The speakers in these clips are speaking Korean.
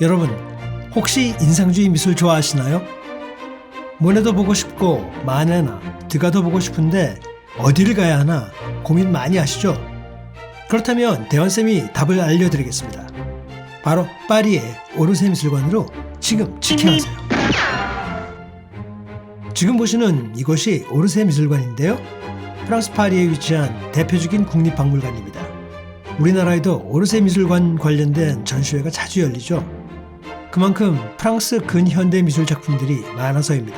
여러분, 혹시 인상주의 미술 좋아하시나요? 모네도 보고 싶고 마네나 드가도 보고 싶은데 어디를 가야 하나 고민 많이 하시죠? 그렇다면 대원쌤이 답을 알려드리겠습니다. 바로 파리의 오르세 미술관으로 지금 직행하세요. 지금 보시는 이곳이 오르세 미술관인데요. 프랑스 파리에 위치한 대표적인 국립박물관입니다. 우리나라에도 오르세 미술관 관련된 전시회가 자주 열리죠. 그만큼 프랑스 근현대 미술 작품들이 많아서입니다.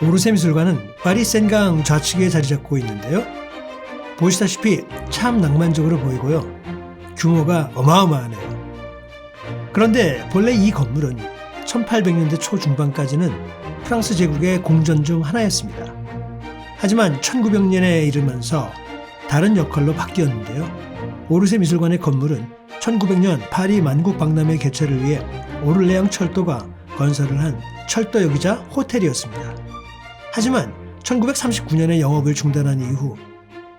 오르세 미술관은 파리 센강 좌측에 자리 잡고 있는데요. 보시다시피 참 낭만적으로 보이고요. 규모가 어마어마하네요. 그런데 본래 이 건물은 1800년대 초중반까지는 프랑스 제국의 궁전 중 하나였습니다. 하지만 1900년에 이르면서 다른 역할로 바뀌었는데요. 오르세 미술관의 건물은 1900년 파리 만국 박람회 개최를 위해 오를레앙 철도가 건설을 한 철도역이자 호텔이었습니다. 하지만 1939년에 영업을 중단한 이후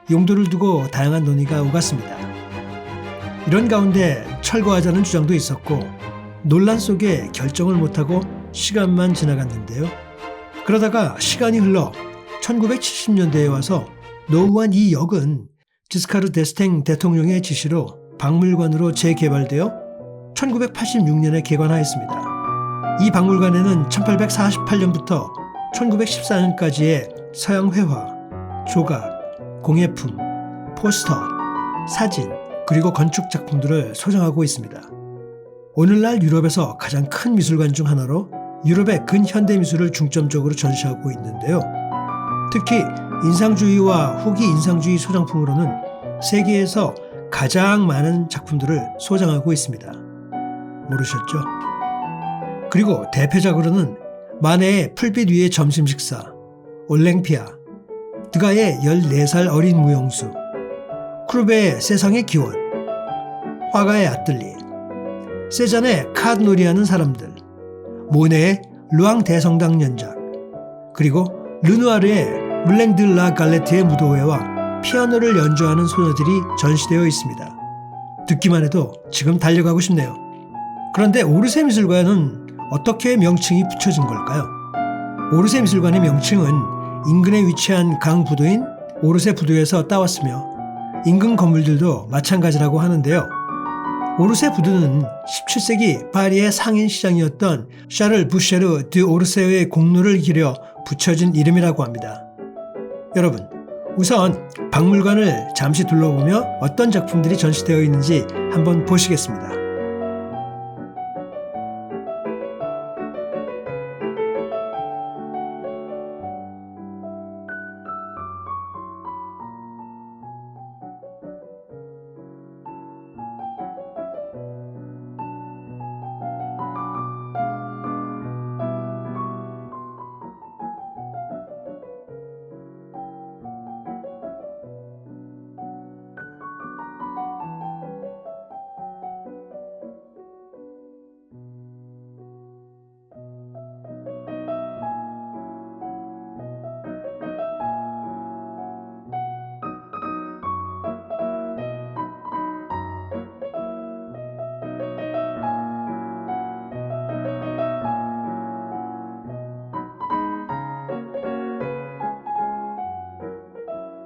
용도를 두고 다양한 논의가 오갔습니다. 이런 가운데 철거하자는 주장도 있었고 논란 속에 결정을 못하고 시간만 지나갔는데요. 그러다가 시간이 흘러 1970년대에 와서 노후한 이 역은 지스카르 데스탱 대통령의 지시로 박물관으로 재개발되어 1986년에 개관하였습니다. 이 박물관에는 1848년부터 1914년까지의 서양 회화, 조각, 공예품, 포스터, 사진, 그리고 건축 작품들을 소장하고 있습니다. 오늘날 유럽에서 가장 큰 미술관 중 하나로 유럽의 근현대 미술을 중점적으로 전시하고 있는데요. 특히 인상주의와 후기 인상주의 소장품으로는 세계에서 가장 많은 작품들을 소장하고 있습니다. 모르셨죠? 그리고 대표작으로는 마네의 풀빛 위의 점심 식사, 올랭피아, 드가의 14살 어린 무용수, 크루베의 세상의 기원, 화가의 아뜰리에, 세잔의 카드 놀이하는 사람들, 모네의 루앙 대성당 연작, 그리고 르누아르의 물랭 드 라 갈레트의 무도회와 피아노를 연주하는 소녀들이 전시되어 있습니다. 듣기만 해도 지금 달려가고 싶네요. 그런데 오르세 미술관은 어떻게 명칭이 붙여진 걸까요? 오르세 미술관의 명칭은 인근에 위치한 강 부두인 오르세 부두에서 따왔으며 인근 건물들도 마찬가지라고 하는데요. 오르세 부두는 17세기 파리의 상인 시장이었던 샤를 부쉐르 드 오르세의 공로를 기려 붙여진 이름이라고 합니다. 여러분, 우선 박물관을 잠시 둘러보며 어떤 작품들이 전시되어 있는지 한번 보시겠습니다.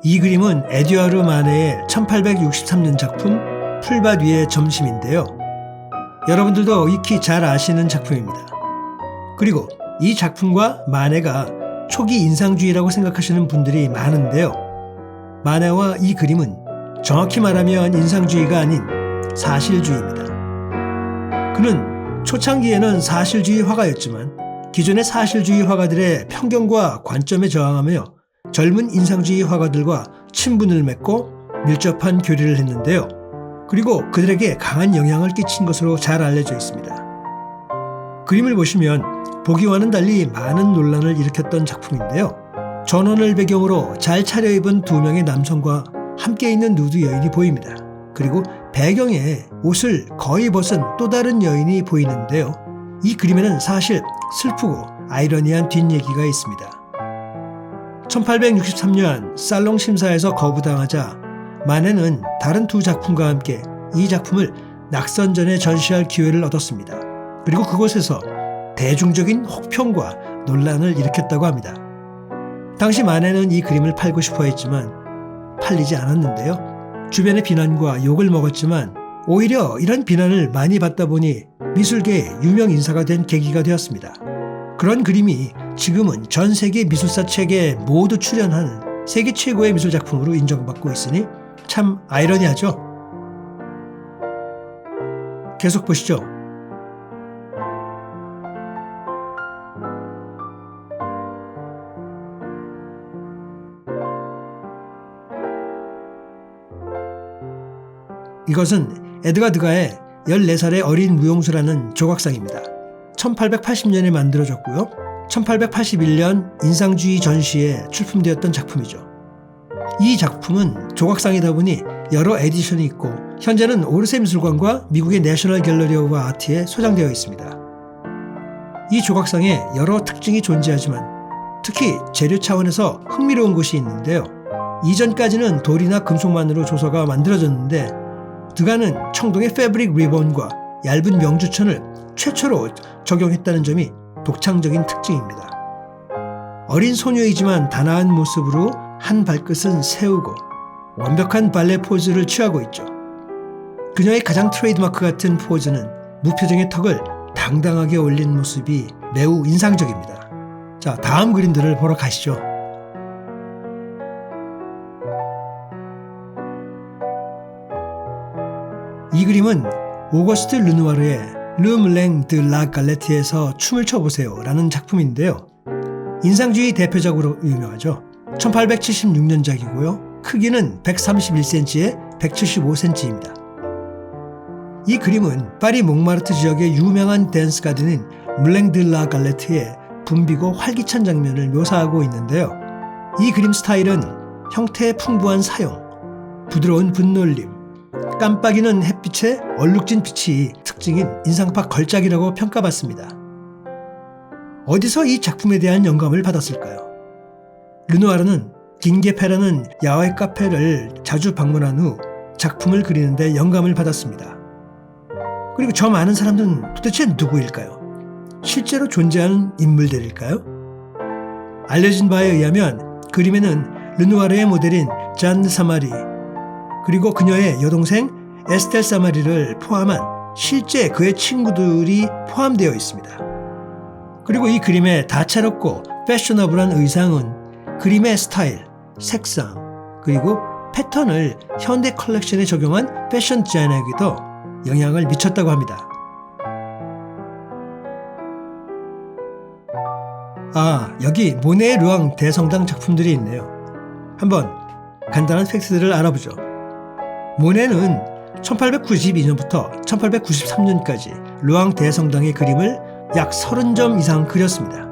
이 그림은 에듀아르 마네의 1863년 작품 풀밭 위의 점심인데요. 여러분들도 익히 잘 아시는 작품입니다. 그리고 이 작품과 마네가 초기 인상주의라고 생각하시는 분들이 많은데요. 마네와 이 그림은 정확히 말하면 인상주의가 아닌 사실주의입니다. 그는 초창기에는 사실주의 화가였지만 기존의 사실주의 화가들의 편견과 관점에 저항하며 젊은 인상주의 화가들과 친분을 맺고 밀접한 교류를 했는데요. 그리고 그들에게 강한 영향을 끼친 것으로 잘 알려져 있습니다. 그림을 보시면 보기와는 달리 많은 논란을 일으켰던 작품인데요. 전원을 배경으로 잘 차려입은 두 명의 남성과 함께 있는 누드 여인이 보입니다. 그리고 배경에 옷을 거의 벗은 또 다른 여인이 보이는데요. 이 그림에는 사실 슬프고 아이러니한 뒷얘기가 있습니다. 1863년 살롱 심사에서 거부당하자 마네는 다른 두 작품과 함께 이 작품을 낙선전에 전시할 기회를 얻었습니다. 그리고 그곳에서 대중적인 혹평과 논란을 일으켰다고 합니다. 당시 마네는 이 그림을 팔고 싶어 했지만 팔리지 않았는데요. 주변의 비난과 욕을 먹었지만 오히려 이런 비난을 많이 받다 보니 미술계의 유명 인사가 된 계기가 되었습니다. 그런 그림이 지금은 전 세계 미술사 책에 모두 출연하는 세계 최고의 미술 작품으로 인정받고 있으니 참 아이러니하죠. 계속 보시죠. 이것은 에드가 드가의 14살의 어린 무용수라는 조각상입니다. 1880년에 만들어졌고요. 1881년 인상주의 전시에 출품되었던 작품이죠. 이 작품은 조각상이다 보니 여러 에디션이 있고 현재는 오르세 미술관과 미국의 내셔널 갤러리 오브 아트에 소장되어 있습니다. 이 조각상에 여러 특징이 존재하지만 특히 재료 차원에서 흥미로운 것이 있는데요. 이전까지는 돌이나 금속만으로 조서가 만들어졌는데 드가는 청동의 패브릭 리본과 얇은 명주천을 최초로 적용했다는 점이 독창적인 특징입니다. 어린 소녀이지만 단아한 모습으로 한 발끝은 세우고 완벽한 발레 포즈를 취하고 있죠. 그녀의 가장 트레이드마크 같은 포즈는 무표정의 턱을 당당하게 올린 모습이 매우 인상적입니다. 자, 다음 그림들을 보러 가시죠. 이 그림은 오거스트 르누아르의 르 물랭 드 라 갈레트에서 춤을 춰보세요 라는 작품인데요. 인상주의 대표작으로 유명하죠. 1876년작이고요. 크기는 131cm에 175cm입니다. 이 그림은 파리 몽마르트 지역의 유명한 댄스 가든인 물랭 드 라 갈레트의 붐비고 활기찬 장면을 묘사하고 있는데요. 이 그림 스타일은 형태의 풍부한 사용, 부드러운 분놀림, 깜빡이는 햇빛에 얼룩진 빛이 특징인 인상파 걸작이라고 평가받습니다. 어디서 이 작품에 대한 영감을 받았을까요? 르누아르는 긴게페라는 야외 카페를 자주 방문한 후 작품을 그리는데 영감을 받았습니다. 그리고 저 많은 사람들은 도대체 누구일까요? 실제로 존재하는 인물들일까요? 알려진 바에 의하면 그림에는 르누아르의 모델인 잔 사마리 그리고 그녀의 여동생 에스텔 사마리를 포함한 실제 그의 친구들이 포함되어 있습니다. 그리고 이 그림의 다채롭고 패셔너블한 의상은 그림의 스타일, 색상, 그리고 패턴을 현대 컬렉션에 적용한 패션 디자인에게도 영향을 미쳤다고 합니다. 여기 모네의 르앙 대성당 작품들이 있네요. 한번 간단한 팩트들을 알아보죠. 모네는 1892년부터 1893년까지 르앙 대성당의 그림을 약 30점 이상 그렸습니다.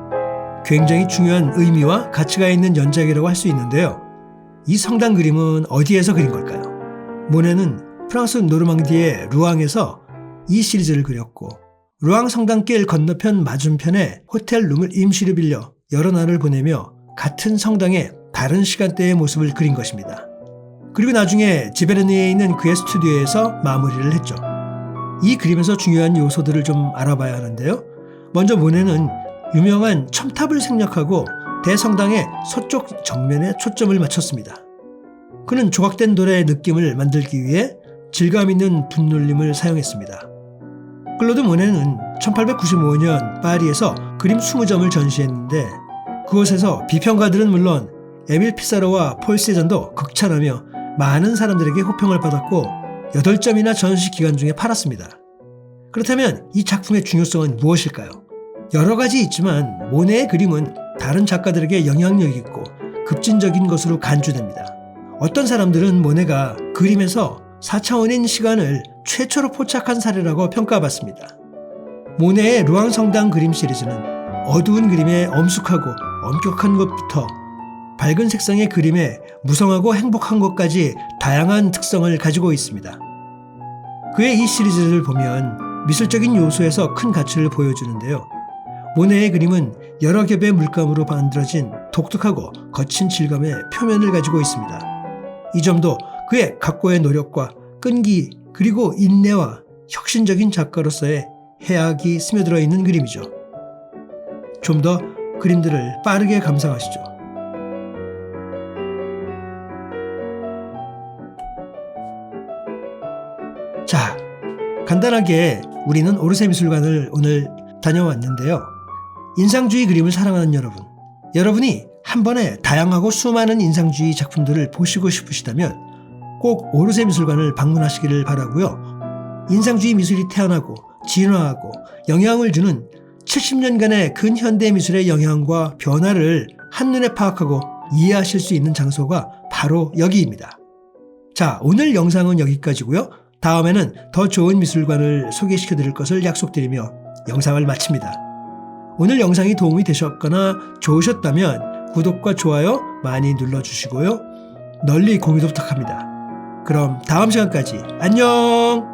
굉장히 중요한 의미와 가치가 있는 연작이라고 할 수 있는데요. 이 성당 그림은 어디에서 그린 걸까요? 모네는 프랑스 노르망디의 루앙에서 이 시리즈를 그렸고 루앙 성당길 건너편 맞은편에 호텔 룸을 임시로 빌려 여러 날을 보내며 같은 성당의 다른 시간대의 모습을 그린 것입니다. 그리고 나중에 지베르니에 있는 그의 스튜디오에서 마무리를 했죠. 이 그림에서 중요한 요소들을 좀 알아봐야 하는데요. 먼저 모네는 유명한 첨탑을 생략하고 대성당의 서쪽 정면에 초점을 맞췄습니다. 그는 조각된 돌의 느낌을 만들기 위해 질감 있는 분놀림을 사용했습니다. 클로드 모네는 1895년 파리에서 그림 20점을 전시했는데 그곳에서 비평가들은 물론 에밀 피사로와 폴 세잔도 극찬하며 많은 사람들에게 호평을 받았고 8점이나 전시 기간 중에 팔았습니다. 그렇다면 이 작품의 중요성은 무엇일까요? 여러 가지 있지만 모네의 그림은 다른 작가들에게 영향력 있고 급진적인 것으로 간주됩니다. 어떤 사람들은 모네가 그림에서 4차원인 시간을 최초로 포착한 사례라고 평가받습니다. 모네의 루앙 성당 그림 시리즈는 어두운 그림에 엄숙하고 엄격한 것부터 밝은 색상의 그림에 무성하고 행복한 것까지 다양한 특성을 가지고 있습니다. 그의 이 시리즈를 보면 미술적인 요소에서 큰 가치를 보여주는데요. 모네의 그림은 여러 겹의 물감으로 만들어진 독특하고 거친 질감의 표면을 가지고 있습니다. 이 점도 그의 각고의 노력과 끈기 그리고 인내와 혁신적인 작가로서의 해악이 스며들어 있는 그림이죠. 좀 더 그림들을 빠르게 감상하시죠. 자, 간단하게 우리는 오르세 미술관을 오늘 다녀왔는데요. 인상주의 그림을 사랑하는 여러분이 한 번에 다양하고 수많은 인상주의 작품들을 보시고 싶으시다면 꼭 오르세 미술관을 방문하시기를 바라고요. 인상주의 미술이 태어나고 진화하고 영향을 주는 70년간의 근현대 미술의 영향과 변화를 한눈에 파악하고 이해하실 수 있는 장소가 바로 여기입니다. 자, 오늘 영상은 여기까지고요. 다음에는 더 좋은 미술관을 소개시켜 드릴 것을 약속드리며 영상을 마칩니다. 오늘 영상이 도움이 되셨거나 좋으셨다면 구독과 좋아요 많이 눌러주시고요. 널리 공유도 부탁합니다. 그럼 다음 시간까지 안녕!